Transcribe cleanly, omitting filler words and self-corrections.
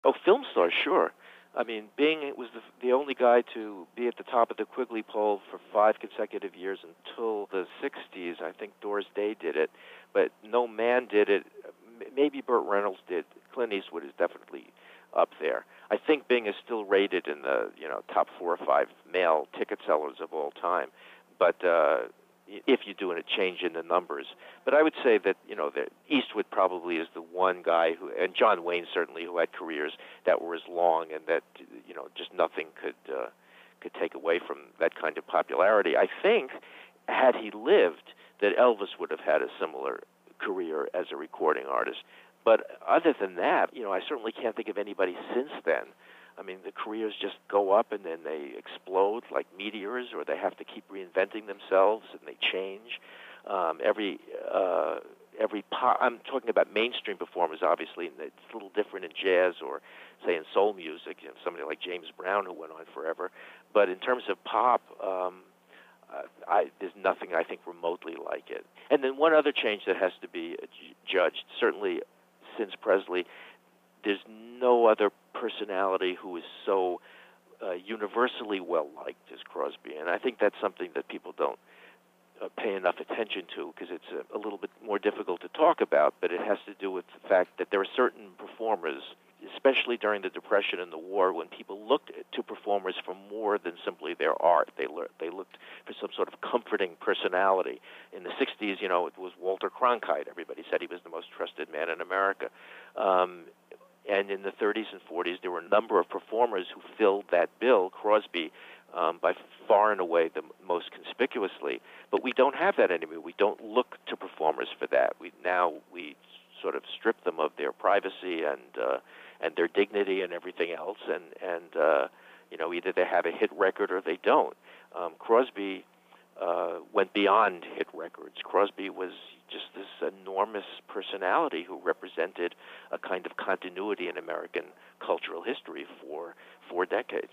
Oh, film stars, sure. I mean, Bing was the only guy to be at the top of the Quigley poll for 5 consecutive years until the 60s. I think Doris Day did it, but no man did it. Maybe Burt Reynolds did. Clint Eastwood is definitely up there. I think Bing is still rated in the top 4 or 5 male ticket sellers of all time, but if you do a change in the numbers. But I would say that that Eastwood probably is the one guy who, and John Wayne certainly, who had careers that were as long and that just nothing could take away from that kind of popularity. I think had he lived, that Elvis would have had a similar career as a recording artist. But other than that, I certainly can't think of anybody since then. I mean, the careers just go up and then they explode like meteors, or they have to keep reinventing themselves and they change. I'm talking about mainstream performers, obviously, and it's a little different in jazz or, say, in soul music. Somebody like James Brown, who went on forever. But in terms of pop, there's nothing I think remotely like it. And then one other change that has to be judged, certainly since Presley, there's no other personality who is so universally well-liked as Crosby. And I think that's something that people don't pay enough attention to, because it's a little bit more difficult to talk about, but it has to do with the fact that there are certain performers, especially during the Depression and the war, when people looked to performers for more than simply their art. They looked for some sort of comforting personality. In the 60s, it was Walter Cronkite. Everybody said he was the most trusted man in America. And in the 30s and 40s, there were a number of performers who filled that bill. Crosby, by far and away, the most conspicuously. But we don't have that anymore. We don't look to performers for that. We sort of strip them of their privacy and their dignity and everything else. And either they have a hit record or they don't. Crosby went beyond hit records. Crosby was just this enormous personality who represented a kind of continuity in American cultural history for 4 decades.